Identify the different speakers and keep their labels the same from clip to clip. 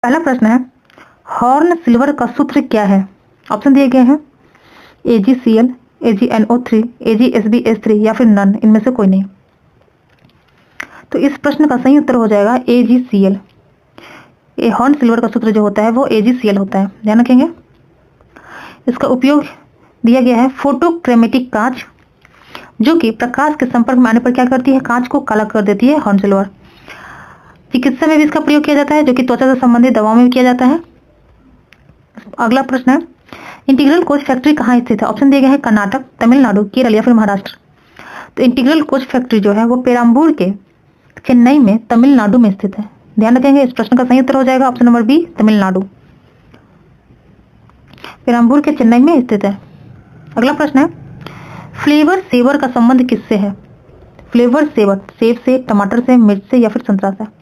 Speaker 1: पहला प्रश्न है, हॉर्न सिल्वर का सूत्र क्या है? ऑप्शन दिए गए हैं AgCl, AgNO3, AgSbS3 या फिर नन, इनमें से कोई नहीं। तो इस प्रश्न का सही उत्तर हो जाएगा AgCl। ये हॉर्न सिल्वर का सूत्र जो होता है वो AgCl होता है, ध्यान रखेंगे। इसका उपयोग दिया गया है फोटोक्रोमेटिक कांच, जो कि प्रकाश के संपर्क में आने पर क्या करती है? कांच को काला कर देती है, हॉर्न सिल्वर। चिकित्सा में भी इसका प्रयोग किया जाता है, जो कि त्वचा से संबंधित दवाओं में भी किया जाता है। अगला प्रश्न है, इंटीग्रल कोच फैक्ट्री कहाँ स्थित है? ऑप्शन दिए गए हैं कर्नाटक, तमिलनाडु, केरल या फिर महाराष्ट्र। तो इंटीग्रल कोच फैक्ट्री जो है वो पेराम्बूर के चेन्नई में तमिलनाडु में स्थित है, ध्यान रखेंगे। इस प्रश्न का सही उत्तर हो जाएगा option number B, Tamil Nadu. Perambur के चेन्नई में स्थित है। अगला प्रश्न है, फ्लेवर सेवर का संबंध किससे है? फ्लेवर सेवर, सेब से, टमाटर से, मिर्च से या फिर संतरा से।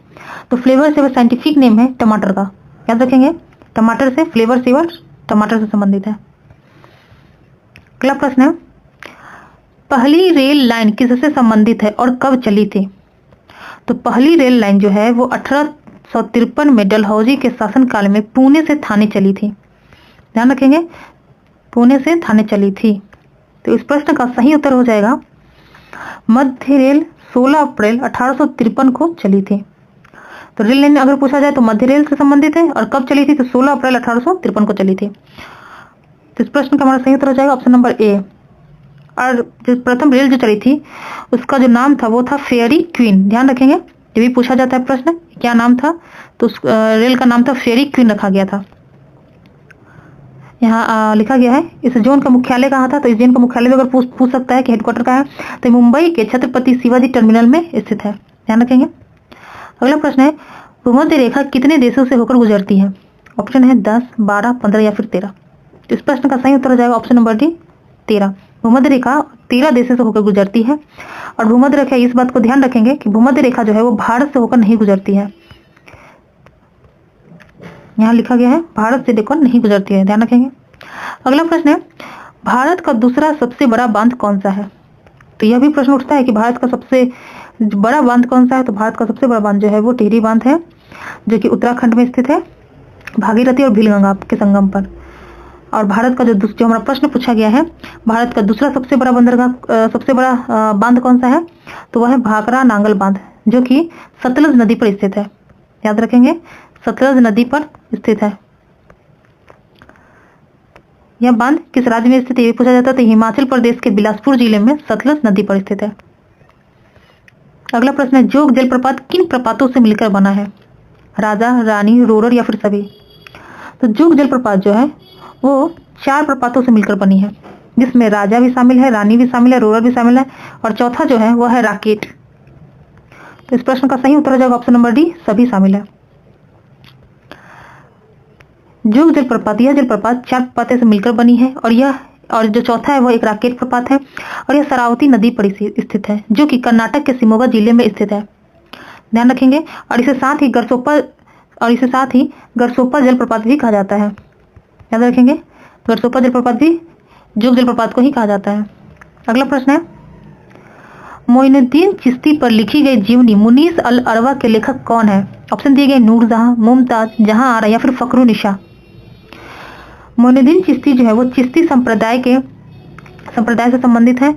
Speaker 1: तो फ्लेवर सेवर साइंटिफिक नेम है टमाटर का, याद रखेंगे। टमाटर से फ्लेवर सेवर टमाटर से संबंधित है। अगला प्रश्न है, पहली रेल लाइन किससे संबंधित है और कब चली थी? तो पहली रेल लाइन जो है वो 1853 में डलहौजी के शासनकाल में पुणे से थाने चली थी, ध्यान रखेंगे, पुणे से थाने चली थी। तो इस प्रश्न का सही उत्तर हो जाएगा मध्य रेल 16 अप्रैल 1853 को चली थी। तो रेल लाइन अगर पूछा जाए तो मध्य रेल से संबंधित है, और कब चली थी? तो 16 अप्रैल 1853 को चली थी। तो इस प्रश्न का हमारा सही उत्तर हो जाएगा ऑप्शन नंबर ए। और जो प्रथम रेल जो चली थी उसका जो नाम था वो था फेयरी क्वीन, ध्यान रखेंगे। जब भी पूछा जाता है प्रश्न क्या नाम था, तो उस रेल का नाम था फेयरी क्वीन रखा गया था। यहाँ लिखा गया है इस जोन का मुख्यालय कहाँ था? तो इस जोन का मुख्यालय अगर पूछ सकता है कि हेडक्वार्टर कहाँ है, तो मुंबई के छत्रपति शिवाजी टर्मिनल में स्थित है, ध्यान रखेंगे। अगला प्रश्न है, भूमध्य रेखा कितने देशों से होकर गुजरती है? ऑप्शन है 10, 12, 15 या फिर 13। तो इस प्रश्न का सही उत्तर हो जाएगा ऑप्शन नंबर डी, 13। भूमध्य रेखा 13 देशों से होकर गुजरती है। और भूमध्य रेखा, इस बात को ध्यान रखेंगे कि भूमध्य रेखा जो है वो भारत से होकर नहीं गुजरती है, यहाँ लिखा गया है भारत से देखो नहीं गुजरती है, ध्यान रखेंगे। अगला प्रश्न है, भारत का दूसरा सबसे बड़ा बांध कौन सा है? तो यह भी प्रश्न उठता है कि भारत का सबसे बड़ा बांध कौन सा है? तो भारत का सबसे बड़ा बांध जो है वो टिहरी बांध है, जो कि उत्तराखंड में स्थित है, भागीरथी और भीलगंगा के संगम पर। और भारत का जो हमारा प्रश्न पूछा गया है, भारत का दूसरा सबसे बड़ा बंदरगाह सबसे बड़ा बांध कौन सा है? तो वह है भाखरा नांगल बांध, जो कि सतलज नदी पर स्थित है, याद रखेंगे, सतलज नदी पर स्थित है। यह बांध किस राज्य में स्थित है ये पूछा जाता है, तो हिमाचल प्रदेश के बिलासपुर जिले में सतलज नदी पर स्थित है। अगला प्रश्न है, जोग जलप्रपात किन प्रपातों से मिलकर बना है? राजा, रानी, रोरर या फिर सभी। तो जोग जलप्रपात जो है वो 4 प्रपातों से मिलकर बनी है, जिसमें राजा भी शामिल है, रानी भी शामिल है, रोरर भी शामिल है, और चौथा जो है वो है राकेट। तो इस प्रश्न का सही उत्तर हो जाएगा ऑप्शन नंबर डी, सभी शामिल है। जोग जलप्रपात, यह जलप्रपात 4 प्रपातों से मिलकर बनी है, और जो चौथा है वो एक राकेट प्रपात है, और यह शरावती नदी पर स्थित है, जो कि कर्नाटक के शिमोगा जिले में स्थित है, ध्यान रखेंगे। और इसे साथ ही गरसोपा जलप्रपात भी कहा जाता है, याद रखेंगे, गरसोपा जलप्रपात भी जोग जलप्रपात को ही कहा जाता है। अगला प्रश्न है, मोइनुद्दीन चिश्ती पर लिखी गई जीवनी मुनीस अल अरवा के लेखक कौन है? ऑप्शन दिए गए नूरजहां, मुमताज, जहां आरा या फिर फखरुनिशा। मोइनुद्दीन चिश्ती जो है वो चिश्ती संप्रदाय से संबंधित है,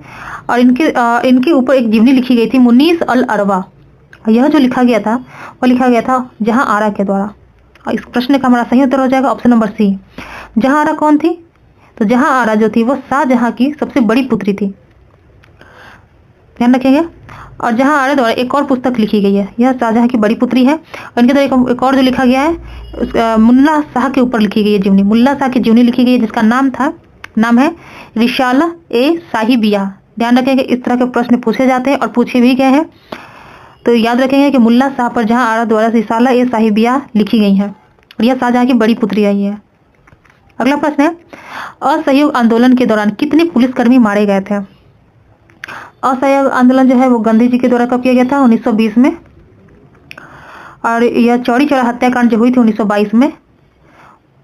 Speaker 1: और इनके ऊपर एक जीवनी लिखी गई थी मुनीस अल अरवा। यह जो लिखा गया था जहां आरा के द्वारा। और इस प्रश्न का हमारा सही उत्तर हो जाएगा ऑप्शन नंबर सी। जहां आरा कौन थी? तो जहां आरा जो थी वो शाहजहां की सबसे बड़ी पुत्री थी, ध्यान रखेंगे। और जहां आरा द्वारा एक और पुस्तक लिखी गई है, यह शाहजहां की बड़ी पुत्री है, और इनके द्वारा एक और जो लिखा गया है मुल्ला शाह के ऊपर लिखी गई है जीवनी, मुल्ला शाह की जीवनी लिखी गई है, जिसका नाम है रिसाला ए साहिबिया, ध्यान रखेंगे। इस तरह के प्रश्न पूछे जाते हैं और पूछे भी गए हैं, तो याद रखेंगे कि मुल्ला शाह पर जहां आरा द्वारा रिसाला ए साहिबिया लिखी गई है, और यह शाहजहां की बड़ी पुत्री आई है। अगला प्रश्न है, असहयोग आंदोलन के दौरान कितने पुलिसकर्मी मारे गए थे? असहयोग आंदोलन जो है वो गांधी जी के द्वारा कब किया गया था? 1920 में। और यह चौरी चौरा हत्याकांड जो हुई थी 1922 में,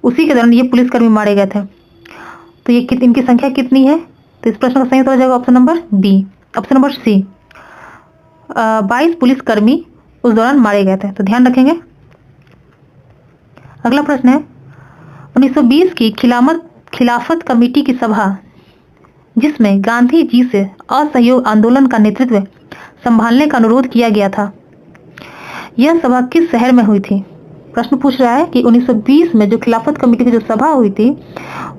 Speaker 1: उसी के दौरान ये पुलिसकर्मी मारे गए थे। तो ये इनकी संख्या कितनी है? तो इस प्रश्न का सही उत्तर हो जाएगा option number B, option number C, 22 पुलिसकर्मी उस दौरान मारे गए थे, तो ध्यान रखेंगे। अगला प्रश्न है 1920 की खिलाफत कमेटी की सभा जिसमें गांधी जी से असहयोग आंदोलन का नेतृत्व संभालने का अनुरोध किया गया था, यह सभा किस शहर में हुई थी? प्रश्न पूछ रहा है कि 1920 में जो खिलाफत कमेटी की जो सभा हुई थी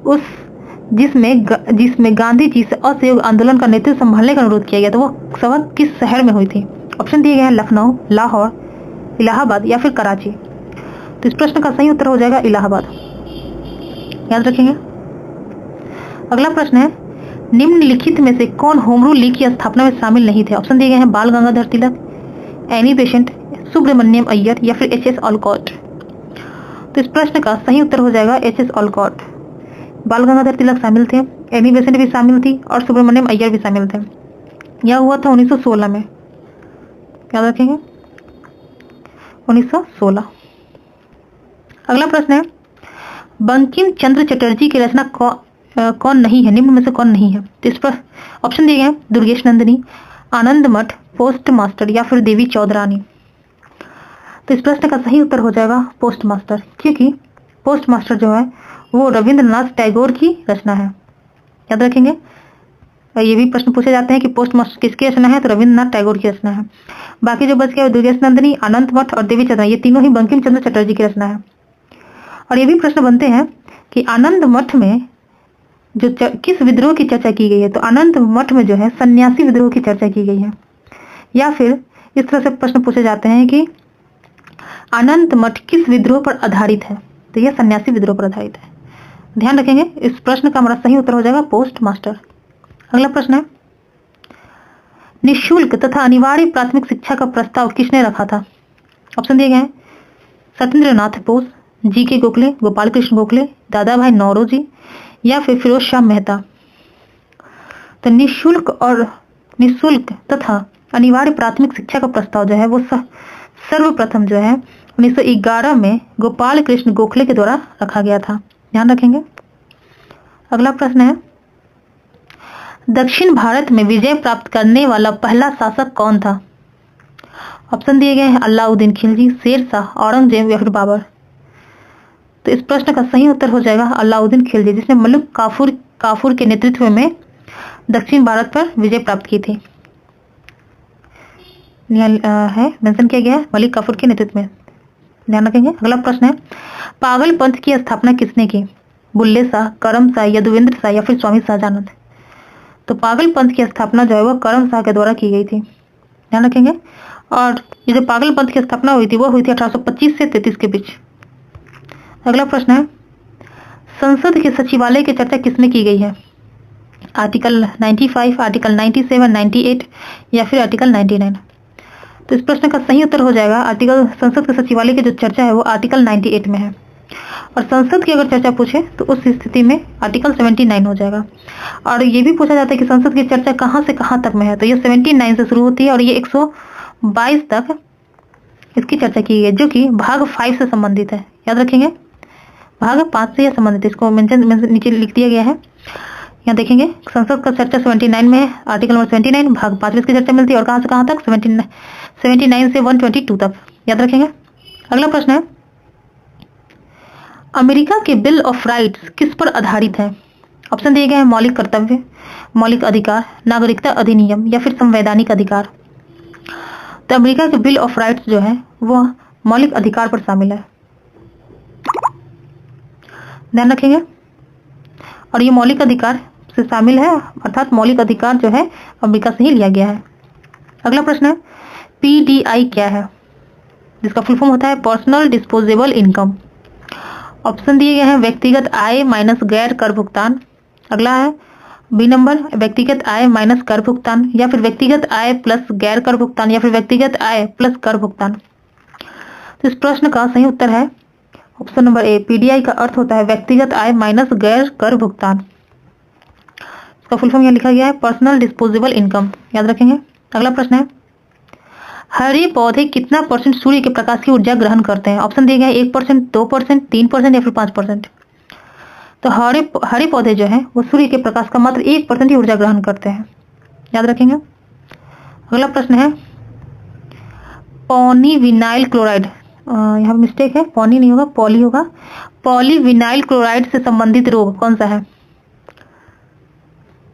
Speaker 1: उस जिसमें गांधी जी से असहयोग आंदोलन का नेतृत्व संभालने का अनुरोध किया गया था, वो सभा किस शहर में हुई थी? ऑप्शन दिए गए हैं लखनऊ, लाहौर, इलाहाबाद या फिर कराची। तो इस प्रश्न का सही उत्तर हो जाएगा इलाहाबाद, याद रखेंगे। अगला प्रश्न है निम्नलिखित में से कौन होम रूल लीग की स्थापना में शामिल नहीं थे? ऑप्शन दिए गए हैं बाल गंगाधर तिलक, एनी बेसेंट, सुब्रमण्यम अय्यर या फिर एच एस ऑलकॉट। तो इस प्रश्न का सही उत्तर हो जाएगा एच एस ऑलकॉट। बाल गंगाधर तिलक शामिल थे, एनी बेसेंट भी शामिल थी और सुब्रमण्यम अय्यर भी शामिल थे। यह हुआ था 1916 में, याद रखेंगे 1916। अगला प्रश्न है बंकिम चंद्र चटर्जी की रचना कौन नहीं है? निम्न में से कौन नहीं है? तो इस पर ऑप्शन दिए गए हैं दुर्गेश नंदिनी, आनंद मठ, पोस्ट मास्टर या फिर देवी चौधरानी। तो इस प्रश्न का सही उत्तर हो जाएगा पोस्ट मास्टर, क्योंकि पोस्ट मास्टर जो है वो रविंद्रनाथ टैगोर की रचना है, याद रखेंगे। और ये भी प्रश्न पूछे जाते हैं कि पोस्ट मास्टर किसकी रचना है? तो रविंद्रनाथ टैगोर की रचना है। बाकी जो बच गया दुर्गेश नंदिनी, आनंद मठ और देवी चौधरानी, ये तीनों ही बंकिम चंद्र चटर्जी की रचना है। और ये भी प्रश्न बनते हैं कि आनंद मठ में जो किस विद्रोह की चर्चा की गई है? तो आनंद मठ में जो है सन्यासी विद्रोह की चर्चा की गई है। या फिर इस तरह से प्रश्न पूछे जाते हैं कि आनंद मठ किस विद्रोह पर आधारित है? तो यह सन्यासी विद्रोह पर आधारित है, ध्यान रखेंगे। इस प्रश्न का हमारा सही उत्तर हो जाएगा पोस्ट मास्टर। अगला प्रश्न है निःशुल्क तथा अनिवार्य प्राथमिक शिक्षा का प्रस्ताव किसने रखा था? ऑप्शन दिए गए हैं सत्येंद्रनाथ बोस, जी के गोखले, गोपाल कृष्ण गोखले, दादा भाई नौरोजी या फिर फिरोज शाह मेहता। तो निःशुल्क तथा अनिवार्य प्राथमिक शिक्षा का प्रस्ताव जो है वो सर्वप्रथम जो है 1911 में गोपाल कृष्ण गोखले के द्वारा रखा गया था, ध्यान रखेंगे। अगला प्रश्न है दक्षिण भारत में विजय प्राप्त करने वाला पहला शासक कौन था? ऑप्शन दिए गए हैं अलाउद्दीन खिलजी, शेरशाह, औरंगजेब या फिर बाबर। तो इस प्रश्न का सही उत्तर हो जाएगा अलाउद्दीन खिलजी, जिसने मलिक काफूर के नेतृत्व में दक्षिण भारत पर विजय प्राप्त की थी। है मेंशन किया गया है मलिक काफूर के नेतृत्व में, ध्यान रखेंगे। अगला प्रश्न है पागल पंथ की स्थापना किसने की? बुल्ले शाह, करम शाह, यदुवेंद्र शाह या फिर स्वामी शाहजानंद। तो पागल पंथ की स्थापना जो है वो करम शाह के द्वारा की गई थी, ध्यान रखेंगे। और ये जो पागल पंथ की स्थापना हुई थी वो हुई थी 1825 से 33 के बीच। अगला प्रश्न है संसद के सचिवालय की चर्चा किसमें की गई है? आर्टिकल 95, आर्टिकल 97, 98 या फिर आर्टिकल 99। तो इस प्रश्न का सही उत्तर हो जाएगा संसद के सचिवालय की जो चर्चा है वो आर्टिकल 98 में है। और संसद की अगर चर्चा पूछे तो उस स्थिति में आर्टिकल 79 हो जाएगा। और ये भी पूछा जाता है कि संसद की चर्चा कहां से कहां तक में है, तो ये 79 से शुरू होती है और ये 122 तक इसकी चर्चा की गई है, जो कि भाग 5 से संबंधित है, याद रखेंगे। भाग 5 से यह संबंधित है, इसको मेंशन नीचे लिख दिया गया है, यहाँ देखेंगे। संसद का चर्चा 79 में है, आर्टिकल नंबर 79 भाग 5 में इसकी चर्चा मिलती है। और कहां से कहां तक? 79 से 122 तक, याद रखेंगे। अगला प्रश्न है अमेरिका के बिल ऑफ राइट्स किस पर आधारित है? ऑप्शन दिए गए हैं मौलिक कर्तव्य, मौलिक अधिकार, नागरिकता अधिनियम या फिर संवैधानिक अधिकार। तो अमेरिका के बिल ऑफ राइट्स जो है वो मौलिक अधिकार पर शामिल है, ध्यान रखेंगे। और ये मौलिक अधिकार से शामिल है, अर्थात मौलिक अधिकार जो है अमेरिका से ही लिया गया है। अगला प्रश्न है पीडीआई क्या है? जिसका फुल फॉर्म होता है पर्सनल डिस्पोजेबल इनकम। ऑप्शन दिए गए हैं व्यक्तिगत आय माइनस गैर कर भुगतान। अगला है बी नंबर व्यक्तिगत आय माइनस कर भुगतान या फिर व्यक्तिगत आय प्लस गैर कर भुगतान या फिर व्यक्तिगत आय प्लस कर भुगतान। तो इस प्रश्न का सही उत्तर है ऑप्शन नंबर ए, पीडीआई का अर्थ होता है व्यक्तिगत आय माइनस गैर कर भुगतान। इसका फुल फॉर्म यहाँ लिखा गया है पर्सनल डिस्पोजेबल इनकम, याद रखेंगे। अगला प्रश्न है हरे पौधे कितना % सूर्य के प्रकाश की ऊर्जा ग्रहण करते हैं? ऑप्शन दिए गए हैं 1%, 2%, 3% या फिर 5%। तो हरे पौधे जो है वो सूर्य के प्रकाश का मात्र 1% ही ऊर्जा ग्रहण करते हैं, याद रखेंगे। अगला प्रश्न है पॉलीविनाइल क्लोराइड यहाँ मिस्टेक है, पॉनी नहीं होगा, पॉली होगा। पॉलीविनाइल क्लोराइड से संबंधित रोग कौन सा है?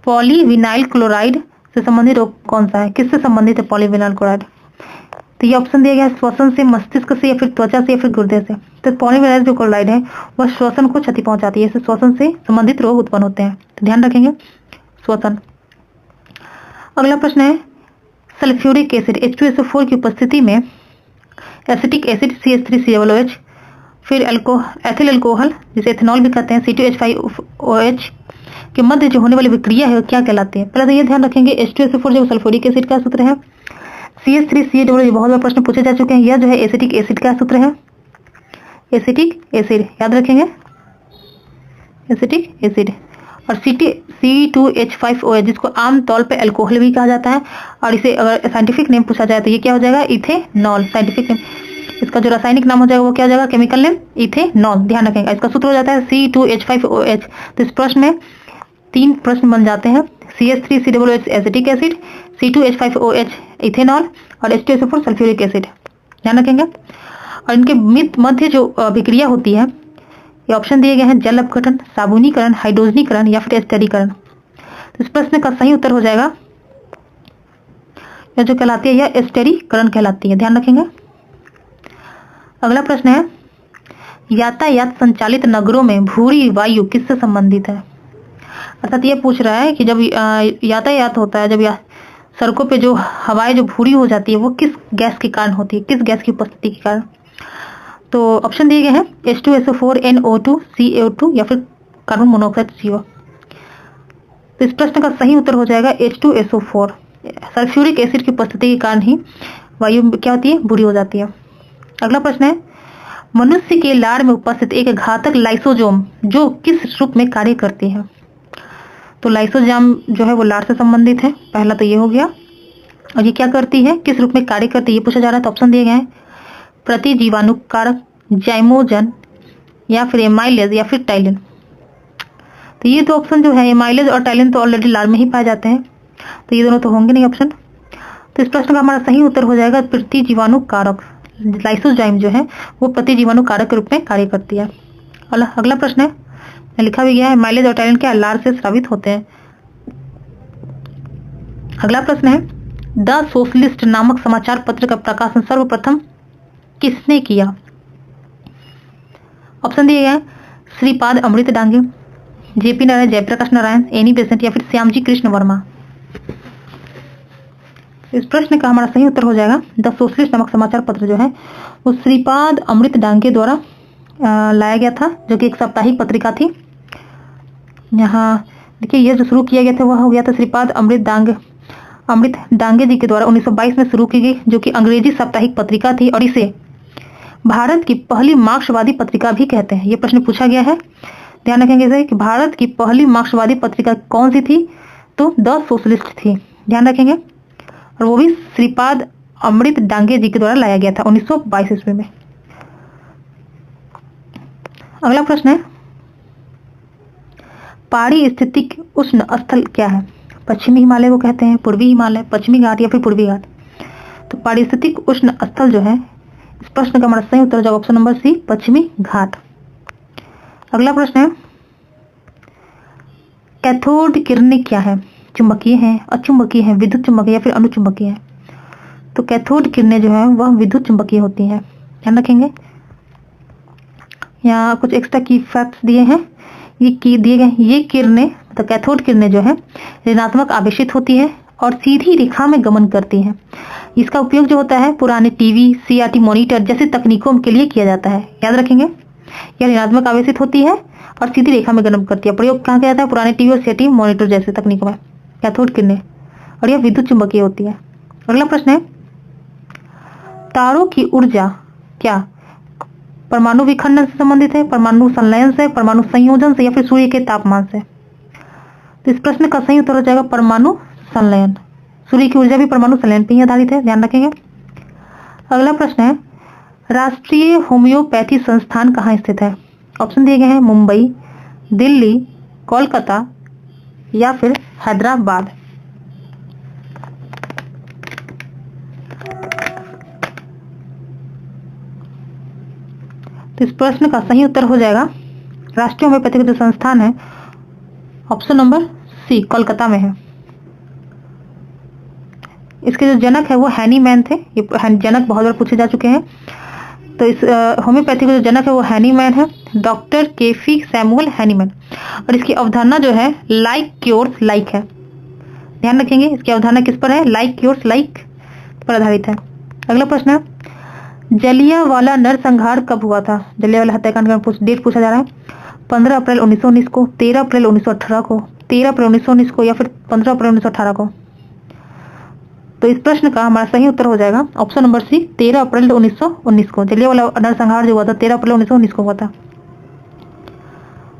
Speaker 1: पॉलीविनाइल क्लोराइड से संबंधित रोग कौन सा है? किससे संबंधित है पॉलीविनाइल क्लोराइड? तो ये ऑप्शन दिया गया है श्वसन से, मस्तिष्क से, या फिर त्वचा से, या फिर गुर्दे से। तो पॉलीविनाइल जो क्लोराइड है वह श्वसन को क्षति पहुंचाती है, इससे श्वसन से संबंधित रोग उत्पन्न होते हैं, तो ध्यान रखेंगे श्वसन। अगला प्रश्न है सल्फ्यूरिक एसिड H2SO4 की उपस्थिति में एसिटिक एसिड CH3COOH, फिर एथिल अल्कोहल जिसे एथेनॉल भी कहते हैं C2H5OH के मध्य जो होने वाली विक्रिया है वो क्या कहलाती है? पहले तो ये ध्यान रखेंगे H2SO4 जो सल्फ्यूरिक एसिड का सूत्र है, CH3COOH बहुत बार प्रश्न पूछे जा चुके हैं, यह जो है एसिटिक एसिड का सूत्र है, एसिटिक एसिड याद रखेंगे, एसिटिक एसिड। और C2H5OH जिसको आमतौर पे अल्कोहल भी कहा जाता है, और इसे अगर साइंटिफिक नेम पूछा जाए तो ये क्या हो जाएगा? इथेनॉल। साइंटिफिक नेम, इसका जो रासायनिक नाम हो जाएगा वो क्या हो जाएगा? Chemical name ethanol. ध्यान रखेंगे इसका सूत्र हो जाता है C2H5OH। तो इस प्रश्न में 3 प्रश्न बन जाते हैं, CH3COOH acetic acid, C2H5OH ethanol, और H2SO4 सल्फ्यूरिक एसिड। ध्यान रखेंगे। और इनके मध्य जो विक्रिया होती है, ये ऑप्शन दिए गए हैं जल अपघटन, साबुनीकरण, हाइड्रोजनीकरण, या फिर एस्टरीकरण। तो इस प्रश्न का सही उत्तर हो जाएगा यह जो कहलाती है, यह एस्टरीकरण कहलाती है, ध्यान रखेंगे। अगला प्रश्न है यातायात संचालित नगरों में भूरी वायु किससे संबंधित है? अर्थात ये पूछ रहा है कि जब यातायात होता है, जब सड़कों पे जो हवाएं जो भूरी हो जाती है वो किस गैस के कारण होती है, किस गैस की उपस्थिति के कारण? तो ऑप्शन दिए गए हैं H2SO4 NO2 CO2 या फिर कार्बन मोनोऑक्साइड CO। तो इस प्रश्न का सही उत्तर हो जाएगा H2SO4। सल्फ्यूरिक एसिड की उपस्थिति के कारण ही वायु क्या होती है? बुरी हो जाती है। अगला प्रश्न है मनुष्य के लार में उपस्थित एक घातक लाइसोजोम जो किस रूप में कार्य करती है? तो लाइसोजाम जो है वो लार से संबंधित है, पहला तो ये हो गया। और ये क्या करती है, किस रूप में कार्य करती है, ये पूछा जा रहा है। तो ऑप्शन दिए गए हैं प्रतिजीवाणुकारक, जाइमोजन, या फिर एमाइलेज, या फिर टाइलिन। तो ये 2 ऑप्शन जो है एमाइलेज और टाइलिन तो ऑलरेडी लार में ही पाए जाते हैं, तो ये दोनों तो होंगे नहीं ऑप्शन। तो इस प्रश्न का हमारा सही उत्तर हो जाएगा प्रतिजीवाणुकारक। लाइसोजाइम जो है वो प्रतिजीवाणुकारक के रूप में कार्य करती है। अगला प्रश्न है लिखा भी गया है माइलेज और टाइलिन क्या लार से स्रावित होते हैं? अगला प्रश्न है द सोशलिस्ट नामक समाचार पत्र का प्रकाशन सर्वप्रथम किसने किया? ऑप्शन दिए गए Shripad Amrit Dange, JP Narayan, Jayaprakash Narayan, Annie Besant, या फिर श्यामजी कृष्ण वर्मा। इस प्रश्न का हमारा सही उत्तर हो जाएगा द सोशलिस्ट नामक समाचार पत्र जो है वो श्रीपाद अमृत डांगे द्वारा लाया गया था, जो कि एक साप्ताहिक पत्रिका थी। यहाँ देखिए ये जो शुरू किया गया था वह हो गया था श्रीपाद अमृत डांगे जी के द्वारा 1922 में शुरू की गई, जो कि अंग्रेजी साप्ताहिक पत्रिका थी, और इसे भारत की पहली मार्क्सवादी पत्रिका भी कहते हैं। ये प्रश्न पूछा गया है, ध्यान रखेंगे इसे कि भारत की पहली मार्क्सवादी पत्रिका कौन सी थी? तो द सोशलिस्ट थी, ध्यान रखेंगे। और वो भी श्रीपाद अमृत डांगे जी के द्वारा लाया गया था 1922 ईस्वी में। अगला प्रश्न है पारिस्थितिक उष्ण स्थल क्या है? पश्चिमी हिमालय को कहते हैं, पूर्वी हिमालय, पश्चिमी घाट, या फिर पूर्वी घाट। तो पारिस्थितिक उष्ण स्थल जो है इस प्रश्न का हमारा सही उत्तर होगा ऑप्शन नंबर सी, पश्चिमी घाट। अगला प्रश्न है कैथोड किरणें क्या है? चुंबकीय है, अचुंबकीय है, विद्युत चुंबकीय, या फिर अनुचुंबकीय है? तो कैथोड किरणें जो है वह विद्युत चुंबकीय होती हैं, ध्यान रखेंगे। यहाँ कुछ एक्स्ट्रा की फैक्ट्स दिए हैं, ये किरणें तो कैथोड किरणें जो है ऋणात्मक आवेशित होती है और सीधी रेखा में गमन करती है। इसका उपयोग जो होता है पुराने टीवी, CRT मॉनिटर जैसे तकनीकों के लिए किया जाता है, याद रखेंगे। यह ऋणात्मक आवेशित होती है और सीधी रेखा में गमन करती है। प्रयोग कहाँ किया जाता है? पुराने टीवी और CRT मॉनिटर जैसे तकनीकों में कैथोड किरणें, और यह विद्युत चुंबकीय होती है। अगला प्रश्न है तारों की ऊर्जा क्या परमाणु विखंडन से संबंधित है, परमाणु संलयन से, परमाणु संयोजन से, या फिर सूर्य के तापमान से? तो इस प्रश्न का सही उत्तर हो जाएगा परमाणु संलयन। सूर्य की ऊर्जा भी परमाणु संलयन पर ही आधारित है, ध्यान रखेंगे। अगला प्रश्न है राष्ट्रीय होम्योपैथी संस्थान कहाँ स्थित है? ऑप्शन दिए गए हैं मुंबई, दिल्ली, कोलकाता, या फिर हैदराबाद। तो इस प्रश्न का सही उत्तर हो जाएगा राष्ट्रीय होम्योपैथिक जो संस्थान है ऑप्शन नंबर सी कोलकाता में है। इसके जो जनक है वो हैनीमैन थे। ये जनक बहुत बार पूछे जा चुके हैं। तो इस होम्योपैथी का जो जनक है वो हैनीमैन है, डॉक्टर केफी सैमुअल हैनीमैन। और इसकी अवधारणा जो है लाइक क्योर्स लाइक है। ध्यान रखेंगे इसकी अवधारणा किस पर है, लाइक क्योर्स लाइक पर आधारित है। अगला प्रश्न है जलियांवाला नरसंहार कब हुआ था? जलियांवाला हत्याकांड का डेट पूछा जा रहा है। 15 अप्रैल 1919 को, 13 अप्रैल 1918 को, 13 अप्रैल 1919 को या फिर 15 अप्रैल 1918 को। तो इस प्रश्न का हमारा सही उत्तर हो जाएगा ऑप्शन नंबर सी 13 अप्रैल 1919 को। जलियांवाला नरसंहार जो हुआ था 13 अप्रैल 1919 को हुआ था।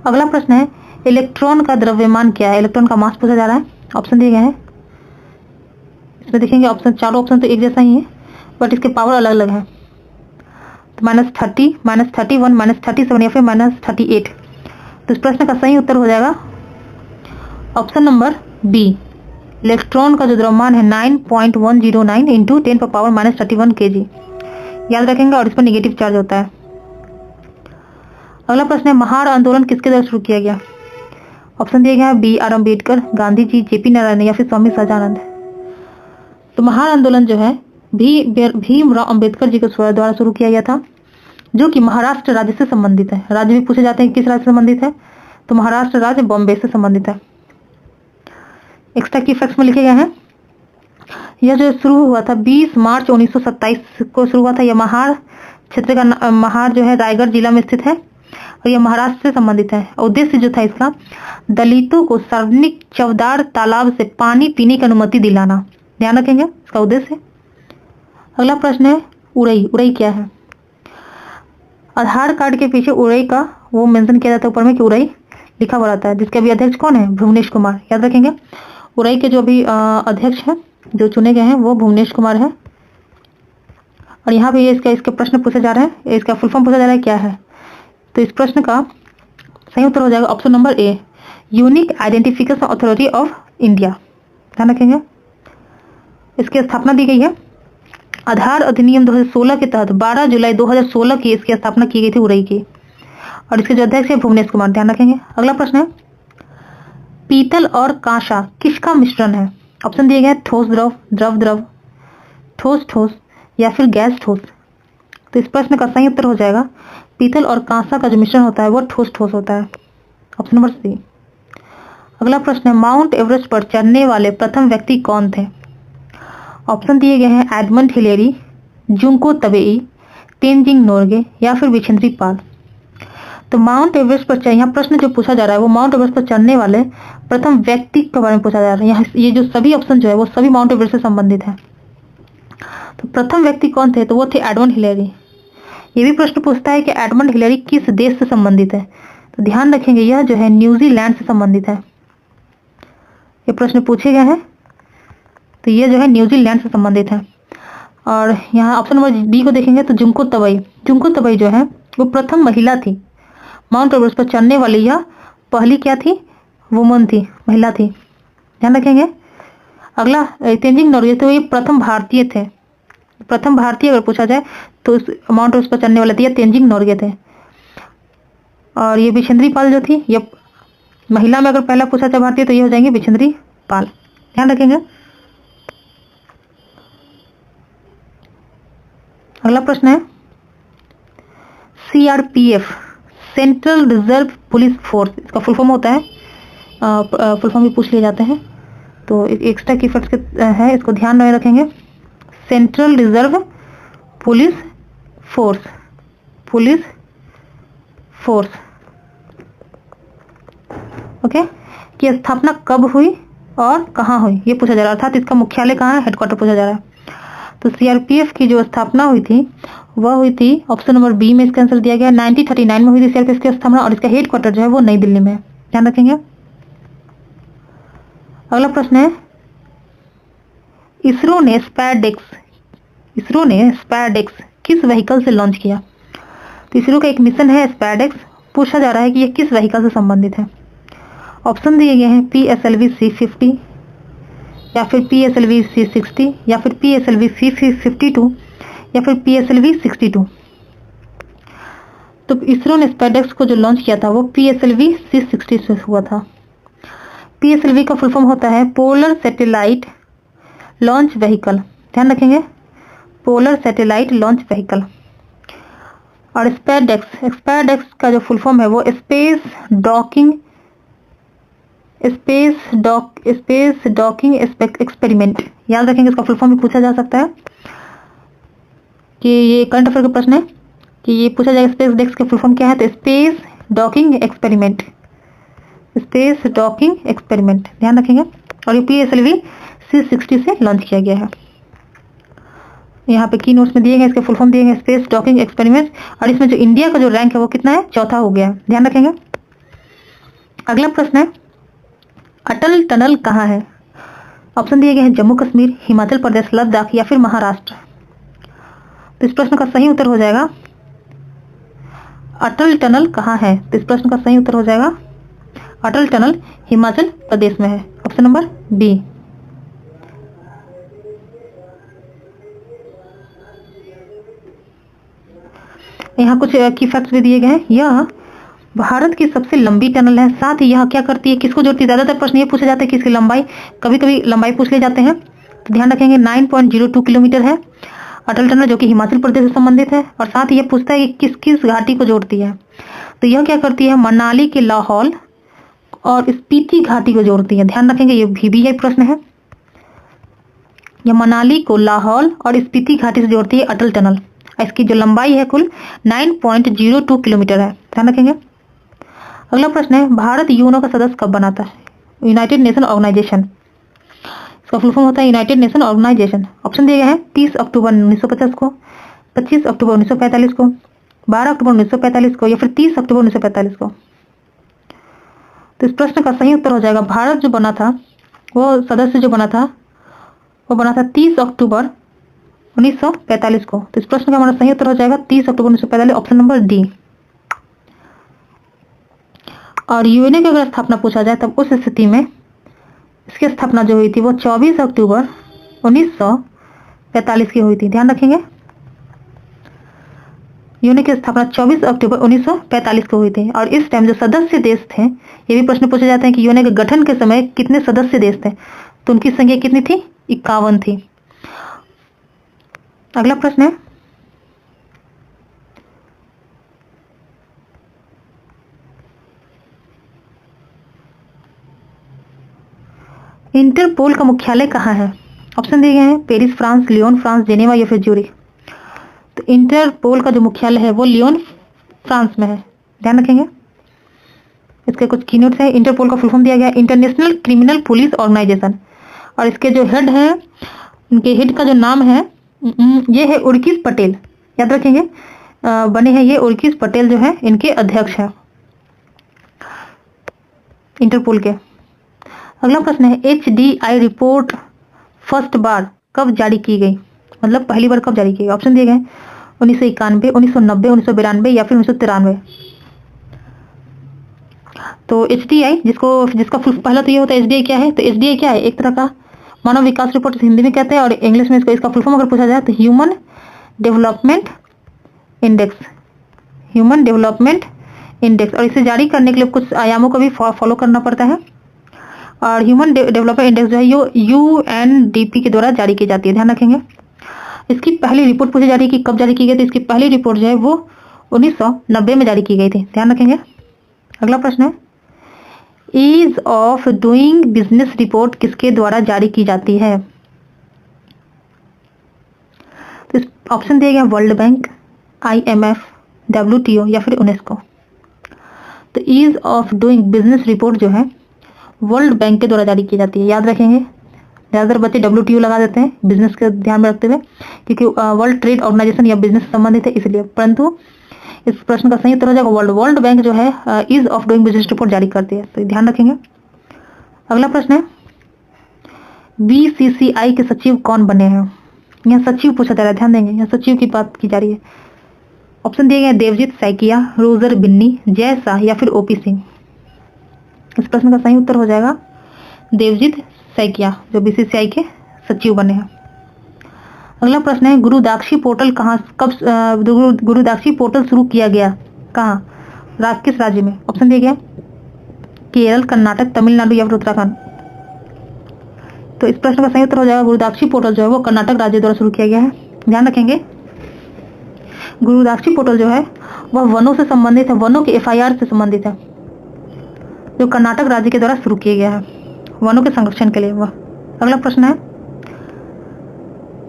Speaker 1: अगला प्रश्न है इलेक्ट्रॉन का द्रव्यमान क्या है? इलेक्ट्रॉन का मास पूछा जा रहा है। ऑप्शन दिए गए हैं, इसमें देखेंगे ऑप्शन, चारों ऑप्शन तो एक जैसा ही है बट इसके पावर अलग अलग है। तो -30, -31, -37 या फिर -38। तो इस प्रश्न का सही उत्तर हो जाएगा ऑप्शन नंबर बी। इलेक्ट्रॉन का जो द्रव्यमान है 9.109 इंटू 10⁻31 kg याद रखेंगे और इस पर निगेटिव चार्ज होता है। अगला प्रश्न है महार आंदोलन किसके द्वारा शुरू किया गया? ऑप्शन दिए गए हैं बी आर अम्बेडकर, गांधी जी, जेपी नारायण या फिर स्वामी सहजानंद। तो महार आंदोलन जो है भीमराव अंबेडकर जी के द्वारा शुरू किया गया था, जो कि महाराष्ट्र राज्य से संबंधित है। राज्य भी पूछे जाते हैं किस राज्य से संबंधित है, तो महाराष्ट्र राज्य बॉम्बे से संबंधित है। एक्स्ट्रा की फैक्ट्स में लिखे गए हैं। यह जो शुरू हुआ था 20 मार्च 1927 को शुरू हुआ था। यह महार क्षेत्र का महार जो है रायगढ़ जिला में स्थित है और यह महाराष्ट्र से संबंधित है। उद्देश्य जो था इसका दलितों को सार्वजनिक चवदार तालाब से पानी पीने की अनुमति दिलाना। ध्यान रखेंगे इसका उद्देश्य। अगला प्रश्न है उड़ई। उड़ई क्या है? आधार कार्ड के पीछे उड़ई का वो मेंशन किया जाता है ऊपर में कि उड़ई लिखा हुआ रहता है, जिसके अभी अध्यक्ष कौन है? भुवनेश कुमार। याद रखेंगे उड़ई के जो अभी अध्यक्ष हैं जो चुने गए हैं वो भुवनेश कुमार है। और यहाँ पे इसके प्रश्न पूछे जा रहे हैं, इसका फुल फॉर्म पूछा जा रहा है क्या है। तो इस प्रश्न का सही उत्तर हो जाएगा option number a unique identification authority of India. ध्यान रखेंगे। इसकी स्थापना दी गई है आधार अधिनियम 2016 के तहत 12 जुलाई 2016 की इसकी स्थापना की गई थी उड़ई की। और इसके जो अध्यक्ष है भुवनेश कुमार। ध्यान रखेंगे। अगला प्रश्न है पीतल और कांसा किसका मिश्रण है? ऑप्शन दिए गए ठोस द्रव, द्रव द्रव, ठोस ठोस या फिर गैस ठोस। तो इस प्रश्न का सही उत्तर हो जाएगा पीतल और कांसा का जो मिश्रण होता है वो ठोस ठोस होता है। Option number C. अगला प्रश्न है माउंट एवरेस्ट पर चढ़ने वाले प्रथम व्यक्ति कौन थे? ऑप्शन दिए गए हैं Edmund Hillary, Junko Tabei, Tenzing Norgay या फिर विजेंद्री पाल। तो माउंट एवरेस्ट पर यहाँ प्रश्न जो पूछा जा रहा है वो माउंट एवरेस्ट पर चढ़ने वाले प्रथम व्यक्ति के बारे में पूछा जा रहा है। यहाँ ये जो सभी ऑप्शन जो है वो सभी माउंट एवरेस्ट से संबंधित है। तो प्रथम व्यक्ति कौन थे? तो वो थे एडमंड हिलेरी। ये भी प्रश्न पूछता है कि एडमंड हिलेरी किस देश से संबंधित है? तो ध्यान रखेंगे यह जो है न्यूजीलैंड से संबंधित है। ये प्रश्न पूछे गए हैं तो ये जो है न्यूजीलैंड से संबंधित है। और यहाँ ऑप्शन नंबर डी को देखेंगे तो जुंको तबई जो है वो प्रथम महिला थी माउंट एवरेस्ट पर चढ़ने वाली। यह पहली क्या थी? वुमन थी, महिला थी। ध्यान रखेंगे। अगला तेनजिंग नोरगे तो ये प्रथम भारतीय थे। प्रथम भारतीय अगर पूछा जाए तो उस माउंट एवरेस्ट पर चढ़ने वाले थे ये तेनजिंग नोरगे थे। और ये विजेंद्री पाल जो थी ये महिला में अगर पहला पूछा जाए भारतीय तो ये हो जाएंगे विजेंद्री पाल। ध्यान रखेंगे। अगला प्रश्न है CRPF central reserve police force, इसका फुल फॉर्म होता है, फुल फॉर्म भी पूछ लिए जाते हैं तो एक्स्ट्रा की फैक्ट्स है, इसको ध्यान में रखेंगे। Central reserve police force okay की स्थापना कब हुई और कहाँ हुई ये पूछा जा रहा है, अर्थात इसका मुख्यालय कहाँ है, हेडक्वार्टर पूछा जा रहा है। तो सीआरपीएफ की जो स्थापना हुई थी वह हुई थी ऑप्शन नंबर बी में इसका आंसर दिया गया 1939 में हुई थी सीआरपीएफ की स्थापना और इसका हेडक्वार्टर जो है वो नई दिल्ली में है। ध्यान रखेंगे। अगला प्रश्न है इसरो ने स्पैरडेक्स किस व्हीकल से लॉन्च किया? तो इसरो का एक मिशन है स्पैरडेक्स। पूछा जा रहा है कि यह किस व्हीकल से संबंधित है। ऑप्शन दिए गए हैं PSLV C50 या फिर PSLV C60 या फिर PSLV C52 या फिर PSLV 62। तो इसरो ने स्पेसडेक्स को जो लॉन्च किया था वो PSLV C60 से हुआ था। PSLV का फुल फॉर्म होता है पोलर सैटेलाइट लॉन्च व्हीकल, ध्यान रखेंगे, पोलर सैटेलाइट लॉन्च व्हीकल। और स्पेसडेक्स का जो फुल फॉर्म है वो स्पेस डॉकिंग एक्सपेरिमेंट। याद रखेंगे, इसका फुल फॉर्म भी पूछा जा सकता है कि ये करंट अफेयर का प्रश्न है कि ये पूछा जाएगा स्पेसडेक्स के फुल फॉर्म क्या है, तो स्पेस डॉकिंग एक्सपेरिमेंट, ध्यान रखेंगे। और ये PSLV C60 से लॉन्च किया गया है। यहाँ पे की नोट्स में दिए गए, इसके फुल फॉर्म दिए गए स्पेस डॉकिंग एक्सपेरिमेंट। और इसमें जो इंडिया का जो रैंक है वो कितना है, चौथा हो गया है, ध्यान रखेंगे। अगला प्रश्न है अटल टनल कहाँ है। ऑप्शन दिए गए हैं जम्मू कश्मीर, हिमाचल प्रदेश, लद्दाख या फिर महाराष्ट्र। तो इस प्रश्न का सही उत्तर हो जाएगा अटल टनल कहाँ है, तो इस प्रश्न का सही उत्तर हो जाएगा अटल टनल हिमाचल प्रदेश में है, ऑप्शन नंबर बी। यहाँ कुछ की फैक्ट्स भी दिए गए हैं। यह भारत की सबसे लंबी टनल है, साथ ही यह क्या करती है, किसको जोड़ती है। ज्यादातर प्रश्न ये पूछे जाते हैं कि इसकी लंबाई, कभी कभी लंबाई पूछ ले जाते हैं, तो ध्यान रखेंगे 9.02 किलोमीटर है अटल टनल, जो कि हिमाचल प्रदेश से संबंधित है। और साथ ही ये पूछता है कि किस किस घाटी को जोड़ती है, तो यह क्या करती है, मनाली के लाहौल और स्पीति घाटी को जोड़ती है। ध्यान रखेंगे, ये भी प्रश्न है, यह मनाली को लाहौल और स्पीति घाटी से जोड़ती है अटल टनल। इसकी जो लंबाई है कुल 9.02 किलोमीटर है, ध्यान रखेंगे। अगला प्रश्न है भारत यूएनओ का सदस्य कब बना था, यूनाइटेड नेशन ऑर्गेनाइजेशन। इसका फुल फॉर्म होता है यूनाइटेड नेशन ऑर्गेनाइजेशन। ऑप्शन दिए गए हैं 30 अक्टूबर 1950 को, 25 अक्टूबर 1945 को, 12 अक्टूबर 1945 को या फिर 30 अक्टूबर 1945 को। तो इस प्रश्न का सही उत्तर हो जाएगा भारत जो बना था, वो सदस्य जो बना था वो बना था 30 अक्टूबर 1945 को। तो इस प्रश्न का हमारा सही उत्तर हो जाएगा 30 अक्टूबर 1945, ऑप्शन नंबर डी। और यूएनओ की अगर स्थापना पूछा जाए तब उस स्थिति में इसकी स्थापना जो हुई थी वो 24 अक्टूबर 1945 की हुई थी, ध्यान रखेंगे। यूएनओ की स्थापना 24 अक्टूबर 1945 को हुई थी। और इस टाइम जो सदस्य देश थे, ये भी प्रश्न पूछे जाते हैं कि यूएनओ के गठन के समय कितने सदस्य देश थे, तो उनकी संख्या कितनी थी, 51 थी। अगला प्रश्न है इंटरपोल का मुख्यालय कहाँ है। ऑप्शन दिए गए हैं Paris France, Lyon France, Geneva या फिर ज्यूरिख। तो इंटरपोल का जो मुख्यालय है वो लियोन फ्रांस में है, ध्यान रखेंगे। इसके कुछ कीनोट्स हैं। इंटरपोल का फुल फॉर्म दिया गया इंटरनेशनल क्रिमिनल पुलिस ऑर्गेनाइजेशन। और इसके जो हेड हैं, उनके हेड का जो नाम है ये है उर्किस पटेल, याद रखेंगे। बने हैं ये उर्किस पटेल जो है इनके अध्यक्ष हैं इंटरपोल के। अगला प्रश्न है HDI रिपोर्ट फर्स्ट बार कब जारी की गई, मतलब पहली बार कब जारी की गई। ऑप्शन दिए गए 1991, 1990, 1992 या फिर 1993। तो HDI जिसका पहला तो ये होता है HDI क्या है, तो HDI क्या है, एक तरह का मानव विकास रिपोर्ट हिंदी में कहते हैं, और इंग्लिश में इसका फुल फॉर्म अगर पूछा जाए तो ह्यूमन डेवलपमेंट इंडेक्स। और इसे जारी करने के लिए कुछ आयामों को भी फॉलो करना पड़ता है। और ह्यूमन डेवलपमेंट इंडेक्स जो है ये UNDP के द्वारा जारी की जाती है, ध्यान रखेंगे। इसकी पहली रिपोर्ट पूछी जा रही है कि कब जारी की गई थी। इसकी पहली रिपोर्ट जो है वो 1990 में जारी की गई थी, ध्यान रखेंगे। अगला प्रश्न है ease of doing business report किसके द्वारा जारी की जाती है। तो ऑप्शन दिए गए वर्ल्ड बैंक, IMF, WTO या फिर यूनेस्को। तो ease of doing business report जो है वर्ल्ड बैंक के द्वारा जारी की जाती है, याद रखेंगे। ज़्यादातर बच्चे WTO लगा देते हैं बिजनेस के ध्यान में रखते हुए, क्योंकि वर्ल्ड ट्रेड ऑर्गेनाइजेशन या बिजनेस से संबंधित है इसलिए। परंतु इस प्रश्न का सही उत्तर हो जाएगा वर्ल्ड बैंक जो है ease of doing business report जारी करती है, तो ध्यान रखेंगे। अगला प्रश्न है BCCI के सचिव कौन बने हैं। यहाँ सचिव पूछा जा रहा है, ध्यान देंगे, यहाँ सचिव की बात की जा रही है। ऑप्शन दिए गए देवजीत सैकिया, रोजर बिन्नी, जय शाह या फिर OP सिंह। इस प्रश्न का सही उत्तर हो जाएगा देवजीत सैकिया, जो BCCI के सचिव बने हैं। अगला प्रश्न है गुरुदाक्षी पोर्टल गुरुदाक्षी पोर्टल शुरू किया गया कहाँ, किस राज्य में? ऑप्शन दिया गया केरल, कर्नाटक, तमिलनाडु या फिर उत्तराखंड। तो इस प्रश्न का सही उत्तर हो जाएगा गुरुदाक्षी पोर्टल जो है वो कर्नाटक राज्य द्वारा शुरू किया गया है। ध्यान रखेंगे गुरुदाक्षी पोर्टल जो है वह वनों से संबंधित है, वनों के एफआईआर से संबंधित है, जो कर्नाटक राज्य के द्वारा शुरू किया गया है वनों के संरक्षण के लिए। वह अगला प्रश्न है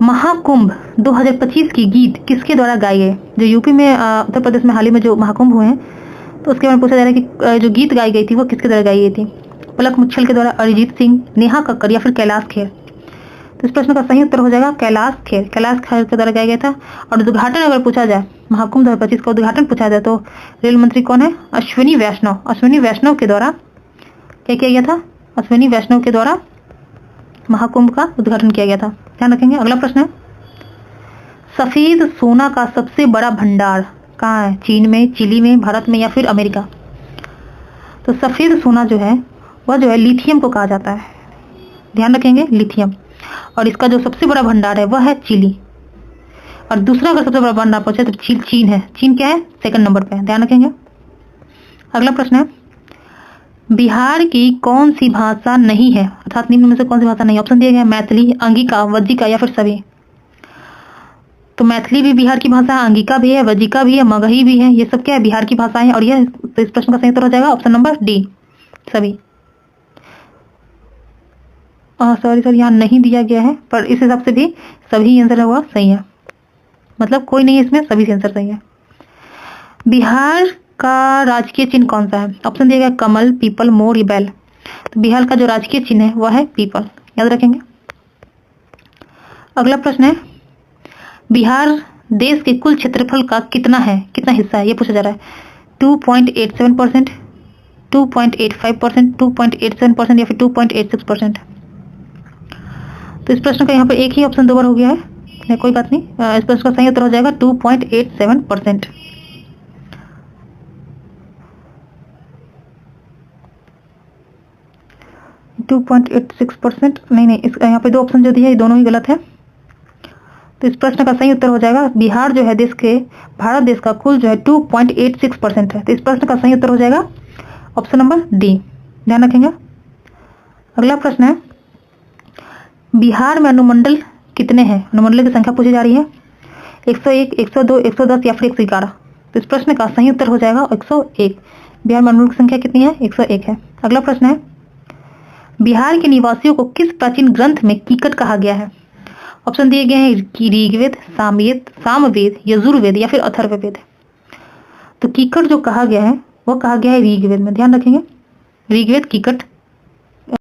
Speaker 1: महाकुंभ 2025 की गीत किसके द्वारा गाई गई? जो यूपी में उत्तर प्रदेश में हाल ही में जो महाकुंभ हुए हैं तो उसके बारे में पूछा जा रहा है कि जो गीत गाई गई थी वो किसके द्वारा गाई गई थी? पलक मुच्छल के द्वारा, अरिजीत सिंह, नेहा कक्कर या फिर कैलाश खेर। तो इस प्रश्न का सही उत्तर हो जाएगा कैलाश खेर के द्वारा गाया गया था। और उद्घाटन अगर पूछा जाए महाकुंभ 2025 का उद्घाटन पूछा जाए तो रेल मंत्री कौन है? अश्विनी वैष्णव के द्वारा क्या किया गया था? अश्विनी वैष्णव के द्वारा महाकुंभ का उद्घाटन किया गया था। ध्यान रखेंगे। अगला प्रश्न है सफेद सोना का सबसे बड़ा भंडार कहाँ है? चीन में, चिली में, भारत में या फिर अमेरिका? तो सफेद सोना जो है वह जो है लिथियम को कहा जाता है। ध्यान रखेंगे लिथियम। और इसका जो सबसे बड़ा भंडार है वह है चिली। और दूसरा अगर सबसे बड़ा भंडार पूछे तो चीन है। चीन क्या है? सेकंड नंबर पे है। ध्यान रखेंगे। अगला प्रश्न है बिहार की कौन सी भाषा नहीं है, अर्थात निम्न में से कौन सी भाषा नहीं? ऑप्शन दिए गए मैथिली, अंगिका, वज्जिका या फिर सभी। तो मैथिली भी बिहार की भाषा है, अंगिका भी है, वज्जिका भी है, मगही भी है। ये सब क्या है? बिहार की भाषाएं हैं। और ये तो इस प्रश्न का सही उत्तर हो जाएगा ऑप्शन नंबर डी, सभी। सॉरी यहाँ नहीं दिया गया है, पर इस हिसाब से भी सभी आंसर हुआ सही है, मतलब कोई नहीं है इसमें, सभी आंसर सही है। बिहार का राजकीय चिन्ह कौन सा है? ऑप्शन दिया गया कमल, पीपल, मोर या बैल। तो बिहार का जो राजकीय चिन्ह है वह है पीपल। याद रखेंगे। अगला प्रश्न है बिहार देश के कुल क्षेत्रफल का कितना हिस्सा है? ये पूछा जा रहा है। 2.87%, 2.85%, 2.87% या फिर 2.86%। तो इस प्रश्न का यहाँ पर एक ही ऑप्शन 2 बार हो गया है, कोई बात नहीं। इस प्रश्न का सही उत्तर हो जाएगा 2.87%। नहीं, इस यहाँ पे 2 ऑप्शन जो दिए ये दोनों ही गलत है। तो इस प्रश्न का सही उत्तर हो जाएगा बिहार जो है भारत देश का कुल जो है 2.86% है। तो इस प्रश्न का सही उत्तर हो जाएगा ऑप्शन नंबर डी। ध्यान रखेंगे। अगला प्रश्न है बिहार में अनुमंडल कितने हैं? अनुमंडल की संख्या पूछी जा रही है। 101, 102, 110 या फिर 111। तो इस प्रश्न का सही उत्तर हो जाएगा 101। बिहार में अनुमंडल की संख्या कितनी है? 101 है। अगला प्रश्न है बिहार के निवासियों को किस प्राचीन ग्रंथ में कीकट कहा गया है? ऑप्शन दिए गए हैं ऋग्वेद, सामवेद, यजुर्वेद या फिर अथर्ववेद। तो कीकट जो कहा गया है वो कहा गया है ऋग्वेद में। ध्यान रखेंगे ऋग्वेद कीकट